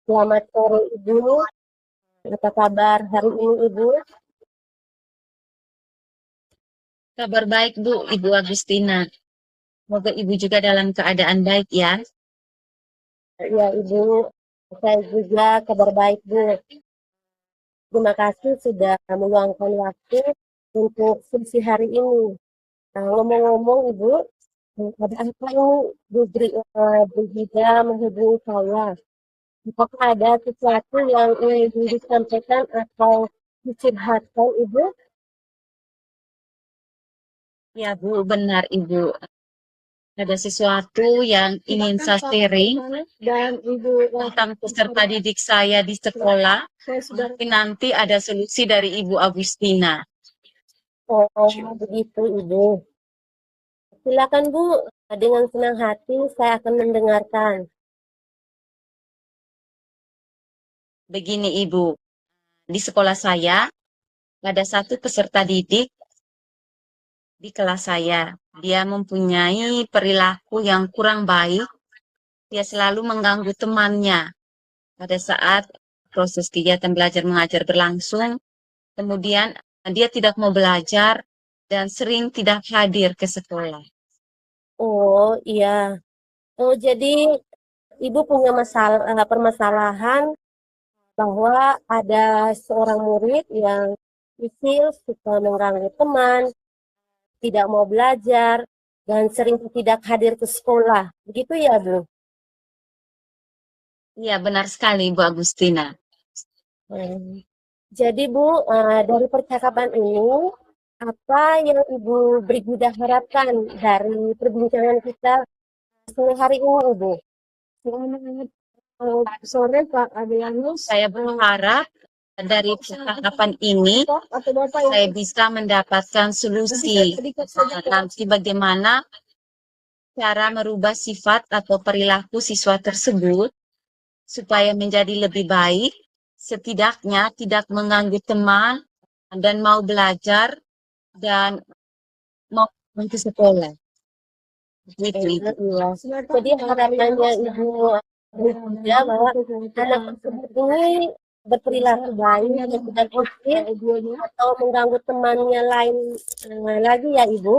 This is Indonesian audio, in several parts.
Selamat sore Ibu. Apa kabar hari ini Ibu? Kabar baik Bu, Ibu Agustina. Semoga Ibu juga dalam keadaan baik ya. Ya Ibu, saya juga kabar baik Bu. Terima kasih sudah meluangkan waktu untuk sesi hari ini. Nah, ngomong-ngomong Ibu, ada apa ini Brigida menghubungi saya? Apakah ada sesuatu yang ingin disampaikan atau dicurhatkan Ibu? Ya Bu, benar Ibu. Ada sesuatu yang ingin saya sharing Dan Ibu tentang peserta didik saya di sekolah. Mungkin nanti ada solusi dari Ibu Agustina. oh, begitu Ibu. Silakan Bu, dengan senang hati saya akan mendengarkan. Begini Ibu, di sekolah saya ada satu peserta didik di kelas saya. Dia mempunyai perilaku yang kurang baik. Dia selalu mengganggu temannya pada saat proses kegiatan belajar mengajar berlangsung. Kemudian dia tidak mau belajar dan sering tidak hadir ke sekolah. Oh iya, oh jadi Ibu punya permasalahan bahwa ada seorang murid yang usil, suka mengganggu teman, tidak mau belajar, dan sering tidak hadir ke sekolah. Begitu ya, Bu? Iya, benar sekali, Bu Agustina. Hmm. Jadi, Bu, dari percakapan ini, apa yang Ibu Brigida harapkan dari perbincangan kita sore hari ini, Ibu? Selamat sore, Pak Adrianus. Saya berharap dari percakapan ini saya bisa mendapatkan solusi nanti bagaimana cara merubah sifat atau perilaku siswa tersebut supaya menjadi lebih baik, setidaknya tidak mengganggu teman dan mau belajar dan mau ke sekolah. Gitu, Ibu. Iya. Jadi harapannya Ibu Brigida bahwa anak tersebut ini berperilaku baik dan tidak usil atau mengganggu temannya lain lagi ya Ibu.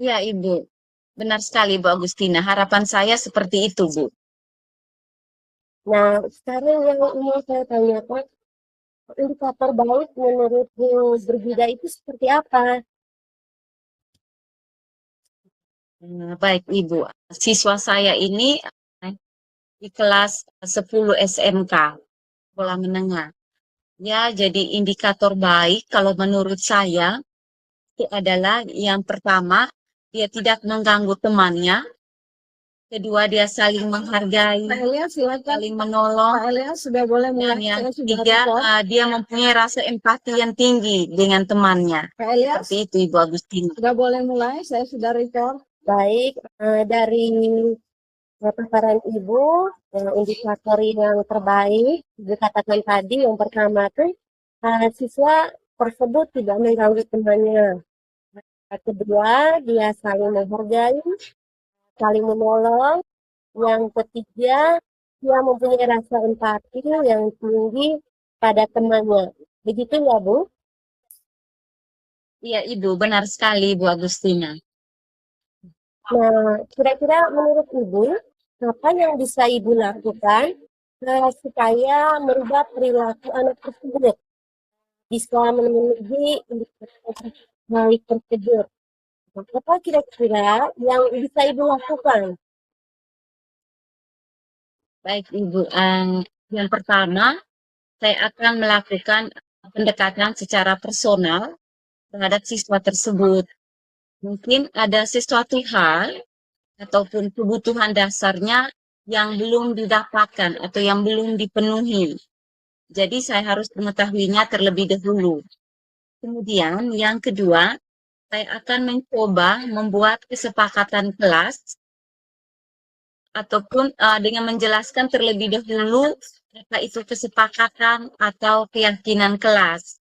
Ya, Ibu. Benar sekali, Bu Agustina. Harapan saya seperti itu, Bu. Nah, sekarang yang ingin saya tanyakan, indikator baik menurut Bu Brigida itu seperti apa? Baik, Ibu. Siswa saya ini di kelas 10 SMK, sekolah menengah. Ya, jadi indikator baik kalau menurut saya itu adalah yang pertama, dia tidak mengganggu temannya. Kedua, dia saling menghargai, Pak Elias, silakan. saling menolong. Pak Elias sudah boleh Dan mulai. yang Saya sudah ketiga, record. dia mempunyai rasa empati yang tinggi dengan temannya. Pak Elias, Seperti itu, Ibu Agustina. sudah boleh mulai. Saya sudah record. Baik, dari paparan Ibu, indikator yang terbaik dikatakan tadi yang pertama tuh siswa tersebut tidak mengganggu temannya. Yang kedua, dia saling menghargai, saling menolong. Yang ketiga, dia mempunyai rasa empati yang tinggi pada temannya. Begitu ya, Bu? Iya, Ibu, benar sekali, Bu Agustina. Nah, kira-kira menurut Ibu, apa yang bisa Ibu lakukan supaya merubah perilaku anak tersebut bisa memenuhi indikator baik tersebut? Apa kira-kira yang bisa Ibu lakukan? Baik, Ibu. Yang pertama, saya akan melakukan pendekatan secara personal terhadap siswa tersebut. Mungkin ada sesuatu hal ataupun kebutuhan dasarnya yang belum didapatkan atau yang belum dipenuhi. Jadi saya harus mengetahuinya terlebih dahulu. Kemudian yang kedua, saya akan mencoba membuat kesepakatan kelas ataupun dengan menjelaskan terlebih dahulu apa itu kesepakatan atau keyakinan kelas.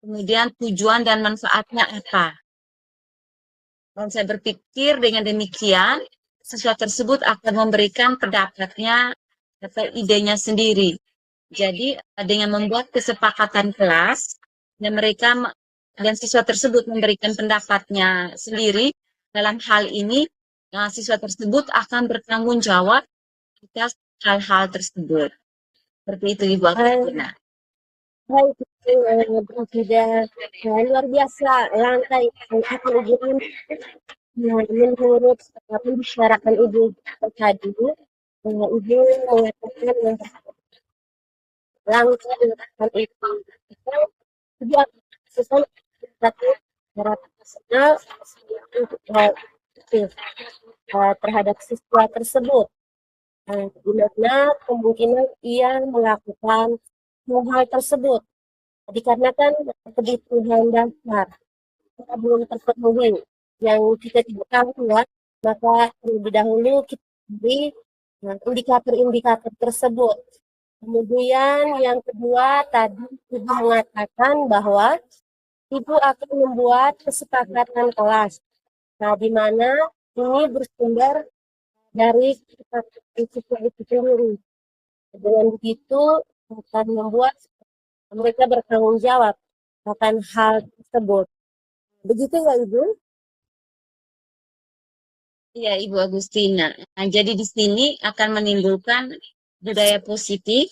Kemudian tujuan dan manfaatnya apa. Dan saya berpikir dengan demikian, siswa tersebut akan memberikan pendapatnya atau idenya sendiri. Jadi dengan membuat kesepakatan kelas dan dan siswa tersebut memberikan pendapatnya sendiri dalam hal ini, siswa tersebut akan bertanggung jawab atas hal-hal tersebut. Seperti itu Ibu Agustina. Baik, sudah luar biasa langkah yang akan Ibu menurut pembicarakan Ibu tadi. Ibu mengatakan langkah yang akan Ibu sejak sesuai satu secara personal untuk terhadap siswa tersebut. Di mana kemungkinan ia melakukan hal tersebut dikarenakan kebutuhan dasar kita belum terpenuhi yang kita tidak tahu ya, maka terlebih dahulu kita beri indikator-indikator tersebut. Kemudian yang kedua tadi Ibu mengatakan bahwa Ibu akan membuat kesepakatan kelas. Nah, di mana ini bersumber dari kesepakatan siswa itu sendiri. Dengan begitu akan membuat mereka bertanggung jawab akan hal tersebut. Begitu ya Ibu? Iya Ibu Agustina. Nah, jadi di sini akan menimbulkan budaya positif,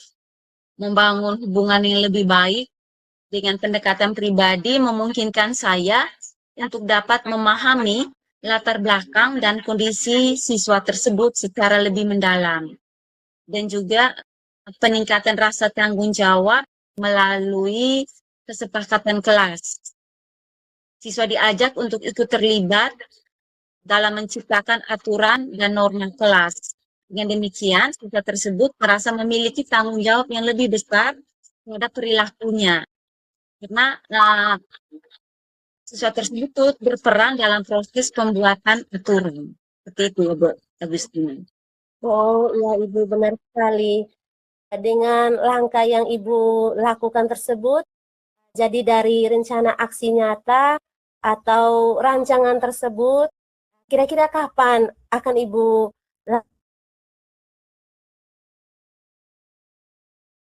membangun hubungan yang lebih baik dengan pendekatan pribadi memungkinkan saya untuk dapat memahami latar belakang dan kondisi siswa tersebut secara lebih mendalam. Dan juga peningkatan rasa tanggung jawab melalui kesepakatan kelas. Siswa diajak untuk ikut terlibat dalam menciptakan aturan dan norma kelas. Dengan demikian, siswa tersebut merasa memiliki tanggung jawab yang lebih besar terhadap perilakunya. Karena siswa tersebut berperan dalam proses pembuatan aturan. Seperti itu ya, Bu Agustina. Oh, ya Ibu benar sekali. Dengan langkah yang Ibu lakukan tersebut, jadi dari rencana aksi nyata atau rancangan tersebut, kira-kira kapan akan Ibu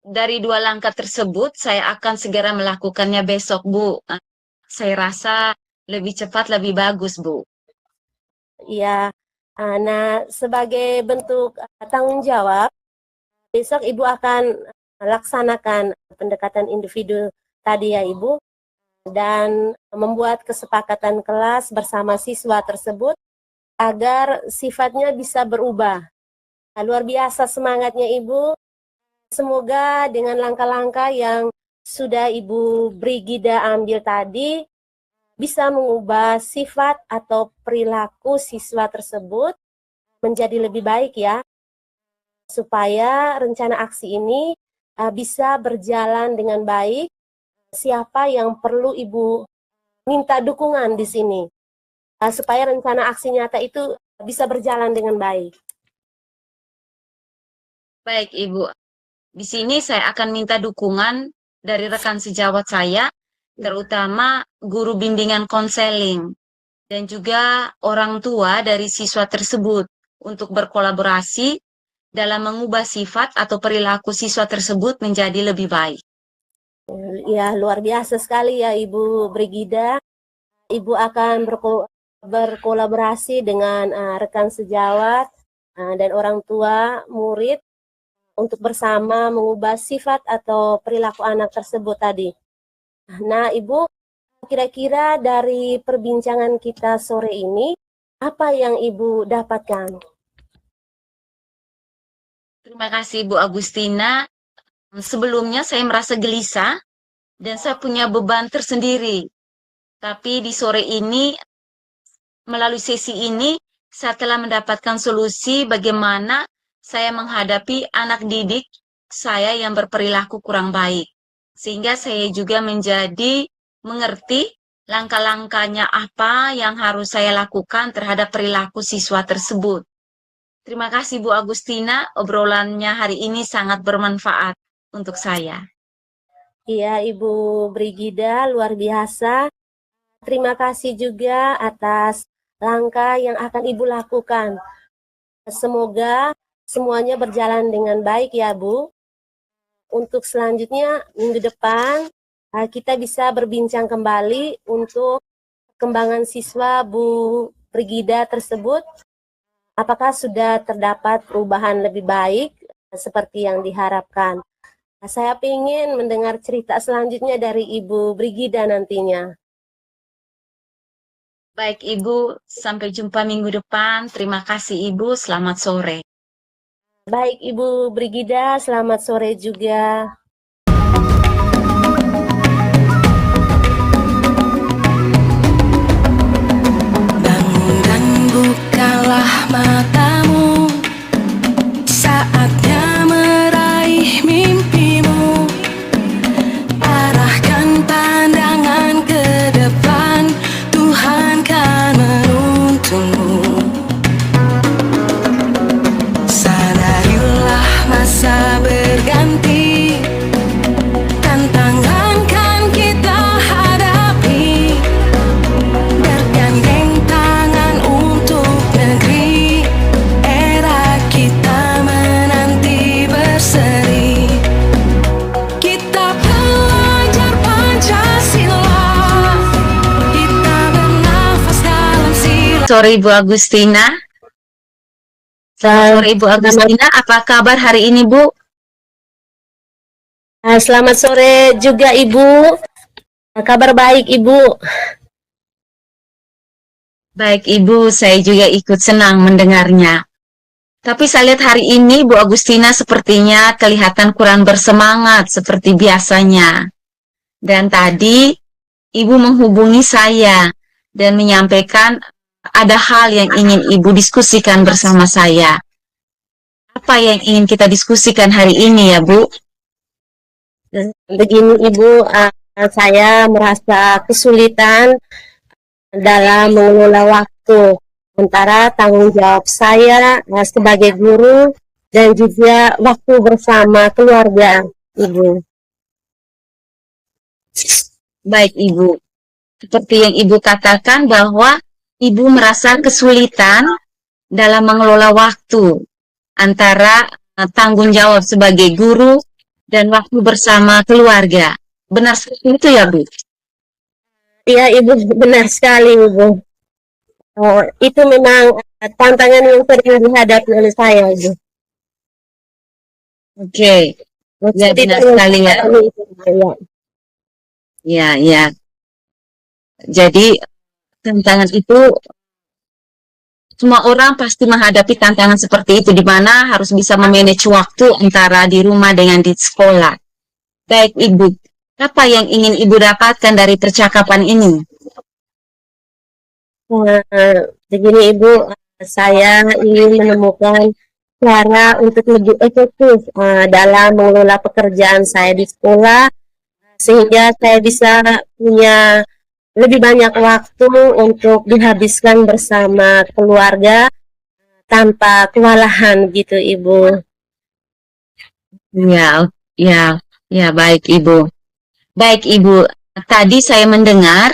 Dari dua langkah tersebut, saya akan segera melakukannya besok, Bu. Saya rasa lebih cepat, lebih bagus, Bu. ya, nah sebagai bentuk tanggung jawab, besok Ibu akan laksanakan pendekatan individu tadi ya Ibu, dan membuat kesepakatan kelas bersama siswa tersebut agar sifatnya bisa berubah. Nah, luar biasa semangatnya Ibu. Semoga dengan langkah-langkah yang sudah Ibu Brigida ambil tadi bisa mengubah sifat atau perilaku siswa tersebut menjadi lebih baik ya, supaya rencana aksi ini bisa berjalan dengan baik. Siapa yang perlu Ibu minta dukungan di sini supaya rencana aksi nyata itu bisa berjalan dengan baik. Baik, Ibu. Di sini saya akan minta dukungan dari rekan sejawat saya, terutama guru bimbingan konseling, dan juga orang tua dari siswa tersebut untuk berkolaborasi dalam mengubah sifat atau perilaku siswa tersebut menjadi lebih baik. Ya, luar biasa sekali ya Ibu Brigida. Ibu akan berkolaborasi dengan rekan sejawat dan orang tua murid untuk bersama mengubah sifat atau perilaku anak tersebut tadi. Nah, Ibu, kira-kira dari perbincangan kita sore ini, apa yang Ibu dapatkan? Terima kasih Bu Agustina. Sebelumnya saya merasa gelisah dan saya punya beban tersendiri. Tapi di sore ini, melalui sesi ini, saya telah mendapatkan solusi bagaimana saya menghadapi anak didik saya yang berperilaku kurang baik. Sehingga saya juga menjadi mengerti langkah-langkahnya apa yang harus saya lakukan terhadap perilaku siswa tersebut. Terima kasih Bu Agustina, obrolannya hari ini sangat bermanfaat untuk saya. Iya, Ibu Brigida, luar biasa. Terima kasih juga atas langkah yang akan Ibu lakukan. Semoga semuanya berjalan dengan baik ya Bu. Untuk selanjutnya minggu depan kita bisa berbincang kembali untuk perkembangan siswa Bu Brigida tersebut. Apakah sudah terdapat perubahan lebih baik seperti yang diharapkan? Saya ingin mendengar cerita selanjutnya dari Ibu Brigida nantinya. Baik Ibu, sampai jumpa minggu depan. Terima kasih Ibu, selamat sore. Baik Ibu Brigida, selamat sore juga. Bangun dan bukalah matamu, saatnya meraih mimpimu. Arahkan pandangan ke depan, Tuhan kan menuntunmu. Sadarilah masa berganti, tantangan kan kita hadapi. Bergandeng tangan untuk negeri, era kita menanti berseri. Kita belajar Pancasila, kita bernafas dalam sila. Sore Ibu Agustina. Sore Ibu Agustina, apa kabar hari ini Bu? Selamat sore juga Ibu. Kabar baik Ibu. Baik Ibu, saya juga ikut senang mendengarnya. Tapi saya lihat hari ini Bu Agustina sepertinya kelihatan kurang bersemangat seperti biasanya. Dan tadi Ibu menghubungi saya dan menyampaikan ada hal yang ingin Ibu diskusikan bersama saya. Apa yang ingin kita diskusikan hari ini ya Bu? Begini Ibu, saya merasa kesulitan dalam mengelola waktu antara tanggung jawab saya sebagai guru dan juga waktu bersama keluarga Ibu. Baik Ibu, seperti yang Ibu katakan bahwa Ibu merasa kesulitan dalam mengelola waktu antara tanggung jawab sebagai guru dan waktu bersama keluarga. Benar seperti itu ya Bu? Iya Ibu, benar sekali Ibu. Itu memang tantangan yang sering dihadapi oleh saya Ibu. Oke, ya benar sekali ya. Ya, ya. Jadi tantangan itu semua orang pasti menghadapi tantangan seperti itu, di mana harus bisa memanage waktu antara di rumah dengan di sekolah. Baik Ibu, apa yang ingin Ibu dapatkan dari percakapan ini? Begini Ibu, saya ingin menemukan cara untuk lebih efektif dalam mengelola pekerjaan saya di sekolah, sehingga saya bisa punya lebih banyak waktu untuk dihabiskan bersama keluarga tanpa kewalahan gitu Ibu. Ya, ya, ya, baik Ibu. Baik Ibu, tadi saya mendengar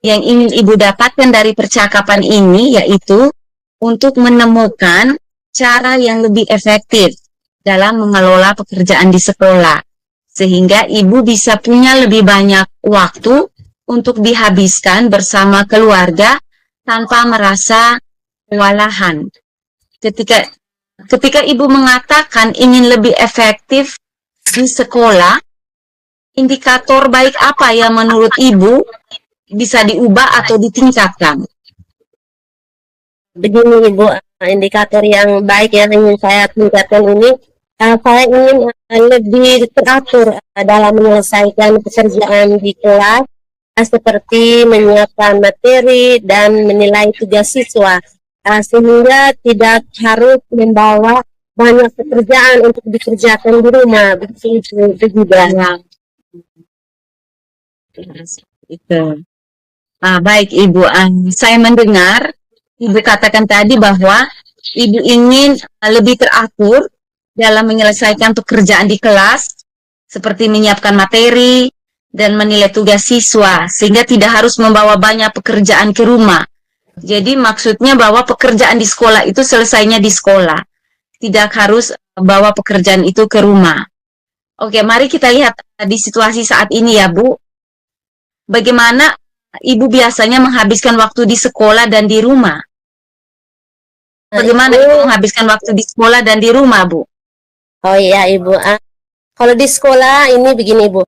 yang ingin Ibu dapatkan dari percakapan ini yaitu untuk menemukan cara yang lebih efektif dalam mengelola pekerjaan di sekolah, sehingga Ibu bisa punya lebih banyak waktu untuk dihabiskan bersama keluarga tanpa merasa kewalahan. Ketika Ibu mengatakan ingin lebih efektif di sekolah, indikator baik apa yang menurut Ibu bisa diubah atau ditingkatkan? Begini Ibu, indikator yang baik yang ingin saya tingkatkan ini, saya ingin lebih teratur dalam menyelesaikan pekerjaan di kelas, seperti menyiapkan materi dan menilai tugas siswa, sehingga tidak harus membawa banyak pekerjaan untuk dikerjakan di rumah, begitu juga. Itu. Baik Ibu, saya mendengar Ibu katakan tadi bahwa Ibu ingin lebih teratur dalam menyelesaikan pekerjaan di kelas, seperti menyiapkan materi dan menilai tugas siswa, sehingga tidak harus membawa banyak pekerjaan ke rumah. Jadi maksudnya bahwa pekerjaan di sekolah itu selesainya di sekolah. tidak harus bawa pekerjaan itu ke rumah. Oke, mari kita lihat di situasi saat ini ya, Bu. Bagaimana Ibu biasanya menghabiskan waktu di sekolah dan di rumah? Bagaimana Ibu menghabiskan waktu di sekolah dan di rumah, Bu? Oh iya Ibu, kalau di sekolah ini begini Ibu,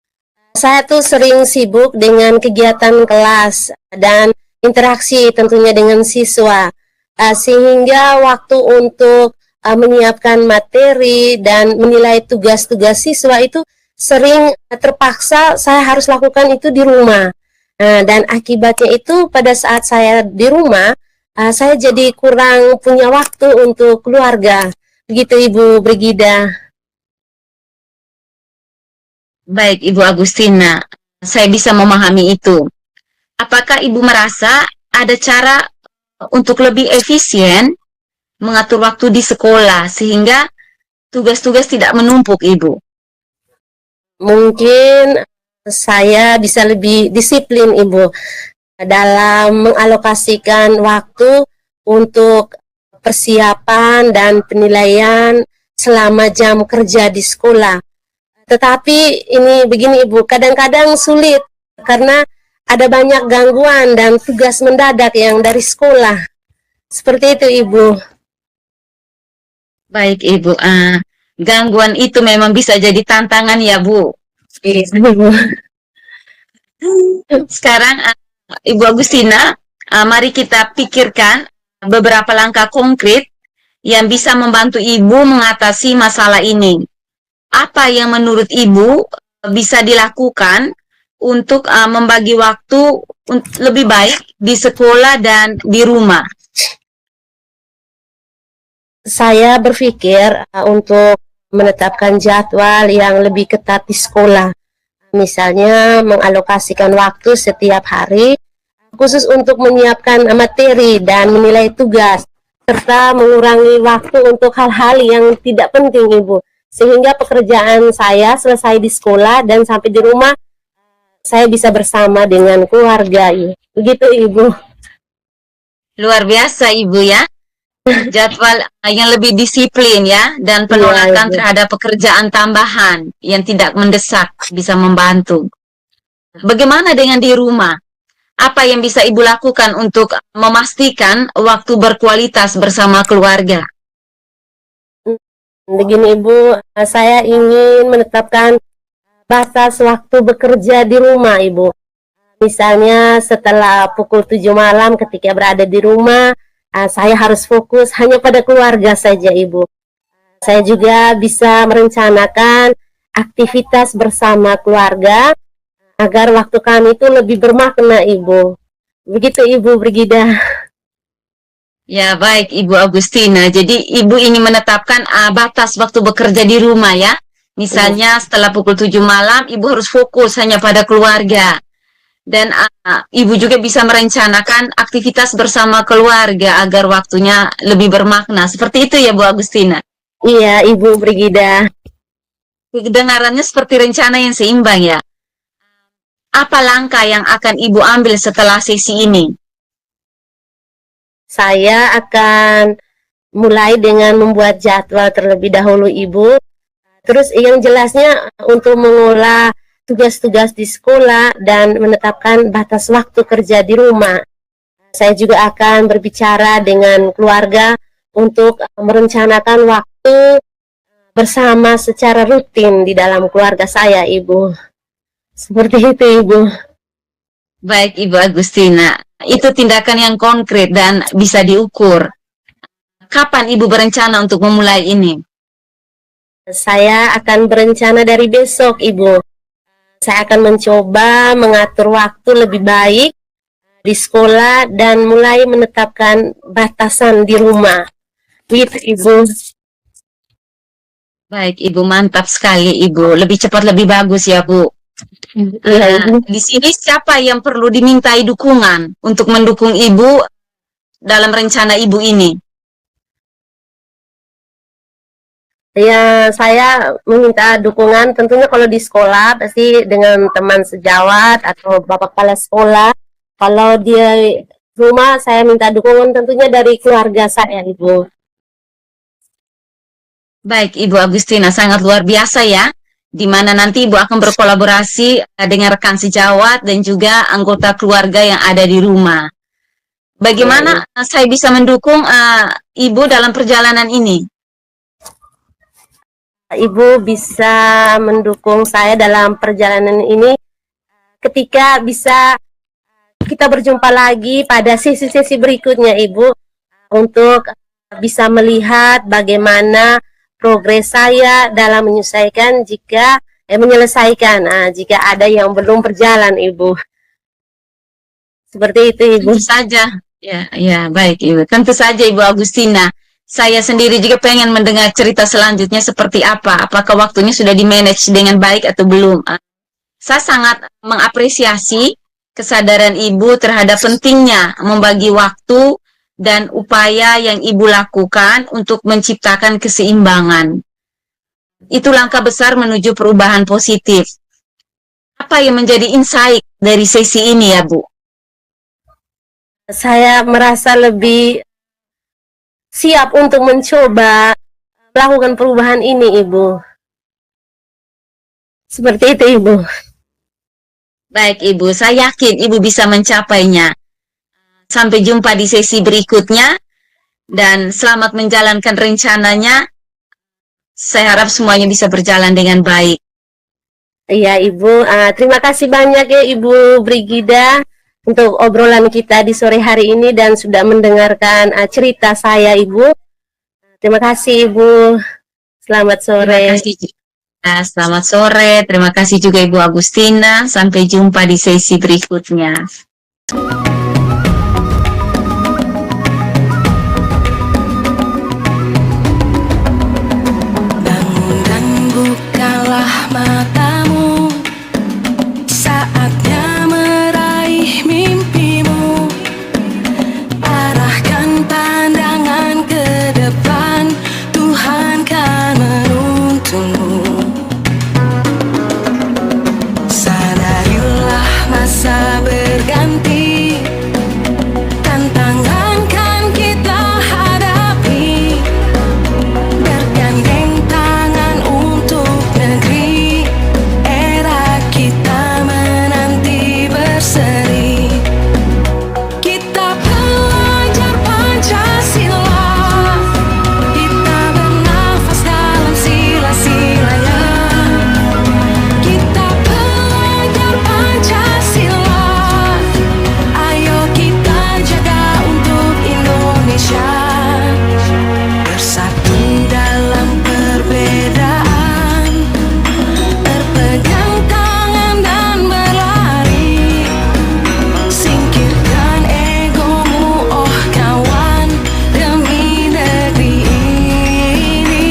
saya tuh sering sibuk dengan kegiatan kelas dan interaksi tentunya dengan siswa, sehingga waktu untuk menyiapkan materi dan menilai tugas-tugas siswa itu sering terpaksa saya harus lakukan itu di rumah. Dan akibatnya itu pada saat saya di rumah, saya jadi kurang punya waktu untuk keluarga. Begitu Ibu Brigida. Baik, Ibu Agustina, saya bisa memahami itu. Apakah Ibu merasa ada cara untuk lebih efisien mengatur waktu di sekolah sehingga tugas-tugas tidak menumpuk, Ibu? Mungkin saya bisa lebih disiplin Ibu dalam mengalokasikan waktu untuk persiapan dan penilaian selama jam kerja di sekolah. Tetapi ini begini Ibu, kadang-kadang sulit karena ada banyak gangguan dan tugas mendadak yang dari sekolah. Seperti itu Ibu. Baik, Ibu. Gangguan itu memang bisa jadi tantangan ya, Bu. Iya, Ibu. Sekarang, Ibu Agustina, mari kita pikirkan beberapa langkah konkret yang bisa membantu Ibu mengatasi masalah ini. Apa yang menurut Ibu bisa dilakukan untuk membagi waktu lebih baik di sekolah dan di rumah? Saya berpikir untuk menetapkan jadwal yang lebih ketat di sekolah. Misalnya mengalokasikan waktu setiap hari khusus untuk menyiapkan materi dan menilai tugas, serta mengurangi waktu untuk hal-hal yang tidak penting Ibu. Sehingga pekerjaan saya selesai di sekolah dan sampai di rumah saya bisa bersama dengan keluarga. Begitu Ibu. Luar biasa Ibu ya. Jadwal yang lebih disiplin ya, dan penolakan terhadap pekerjaan tambahan yang tidak mendesak bisa membantu. Bagaimana dengan di rumah? Apa yang bisa Ibu lakukan untuk memastikan waktu berkualitas bersama keluarga? Begini Ibu, saya ingin menetapkan batas waktu bekerja di rumah Ibu. Misalnya setelah pukul 7 malam ketika berada di rumah, saya harus fokus hanya pada keluarga saja Ibu. Saya juga bisa merencanakan aktivitas bersama keluarga agar waktu kami itu lebih bermakna Ibu. Begitu Ibu Brigida. Ya baik Ibu Agustina, jadi Ibu ingin menetapkan batas waktu bekerja di rumah ya. Misalnya setelah pukul 7 malam Ibu harus fokus hanya pada keluarga. Dan Ibu juga bisa merencanakan aktivitas bersama keluarga agar waktunya lebih bermakna. Seperti itu ya Bu Agustina? Iya Ibu Brigida. Kedengarannya seperti rencana yang seimbang ya. Apa langkah yang akan Ibu ambil setelah sesi ini? Saya akan mulai dengan membuat jadwal terlebih dahulu Ibu. Terus yang jelasnya untuk mengolah tugas-tugas di sekolah dan menetapkan batas waktu kerja di rumah. Saya juga akan berbicara dengan keluarga untuk merencanakan waktu bersama secara rutin di dalam keluarga saya, Ibu. Seperti itu, Ibu. Baik, Ibu Agustina. Itu tindakan yang konkret dan bisa diukur. Kapan Ibu berencana untuk memulai ini? Saya akan berencana dari besok, Ibu. Saya akan mencoba mengatur waktu lebih baik di sekolah dan mulai menetapkan batasan di rumah. Gitu, Ibu. Baik, Ibu, mantap sekali, Ibu. Lebih cepat, lebih bagus ya, Bu. Di sini siapa yang perlu dimintai dukungan untuk mendukung Ibu dalam rencana Ibu ini? Ya, saya meminta dukungan tentunya kalau di sekolah pasti dengan teman sejawat atau bapak kepala sekolah. Kalau di rumah saya minta dukungan tentunya dari keluarga saya, Ibu. Baik, Ibu Agustina, sangat luar biasa ya, di mana nanti Ibu akan berkolaborasi dengan rekan sejawat dan juga anggota keluarga yang ada di rumah. Bagaimana saya bisa mendukung Ibu dalam perjalanan ini? Ibu bisa mendukung saya dalam perjalanan ini ketika bisa kita berjumpa lagi pada sesi-sesi berikutnya, Ibu, untuk bisa melihat bagaimana progres saya dalam menyelesaikan jika ada yang belum berjalan, Ibu. Seperti itu, Ibu. Tentu saja. Ya, baik, Ibu. Tentu saja, Ibu Agustina. Saya sendiri juga pengen mendengar cerita selanjutnya seperti apa. Apakah waktunya sudah di-manage dengan baik atau belum? Saya sangat mengapresiasi kesadaran Ibu terhadap pentingnya membagi waktu dan upaya yang Ibu lakukan untuk menciptakan keseimbangan. Itu langkah besar menuju perubahan positif. Apa yang menjadi insight dari sesi ini ya, Bu? Saya merasa lebih siap untuk mencoba melakukan perubahan ini, Ibu. Seperti itu, Ibu. Baik, Ibu. Saya yakin Ibu bisa mencapainya. Sampai jumpa di sesi berikutnya. Dan selamat menjalankan rencananya. Saya harap semuanya bisa berjalan dengan baik. Iya, Ibu. Terima kasih banyak ya, Ibu Brigida, untuk obrolan kita di sore hari ini dan sudah mendengarkan cerita saya, Ibu. Terima kasih, Ibu. Selamat sore. Terima kasih. Selamat sore. Terima kasih juga Ibu Agustina. Sampai jumpa di sesi berikutnya. Bangun dan bukalah matamu, saatnya meraih mimpimu. Arahkan pandangan ke depan, Tuhan kan menuntunmu. Sadarilah masa berganti, tantangan kan kita hadapi. Bergandeng tangan untuk negeri, era kita menanti berseri. Kita pelajar Pancasila, kita bernafas dalam sila-silanya. Kita pelajar Pancasila, ayo kita jaga untuk Indonesia. Bersatu dalam perbedaan, berpegang tangan dan berlari. Singkirkan egomu, oh kawan, demi negeri ini.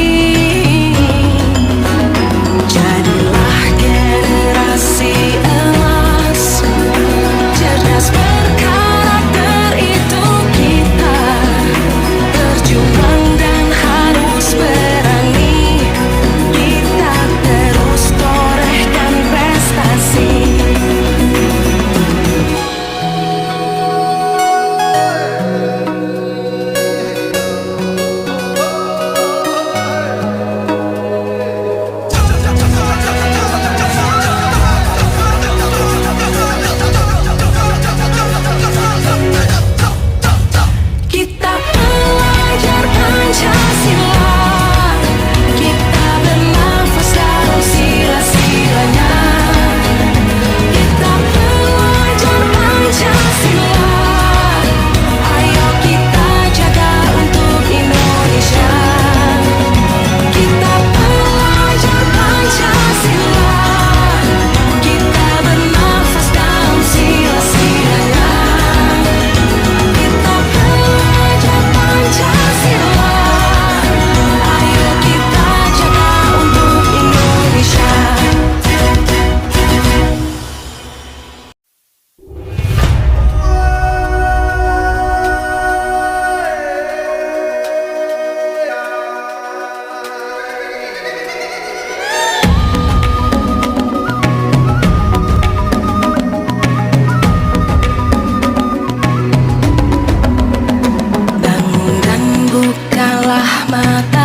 Jadilah generasi emas, cerdas berkarakter itu kita. Berjuang dan harus berani, kita terus torehkan prestasi. Kita pelajar Pancasila, kita bernafas dalam sila-silanya. Kita pelajar Pancasila, ayo kita jaga untuk Indonesia. Kita pelajar Pancasila, kita bernafas dalam sila-silanya. Kita pelajar Pancasila, ayo kita jaga untuk Indonesia. Bangun dan bukalah mata.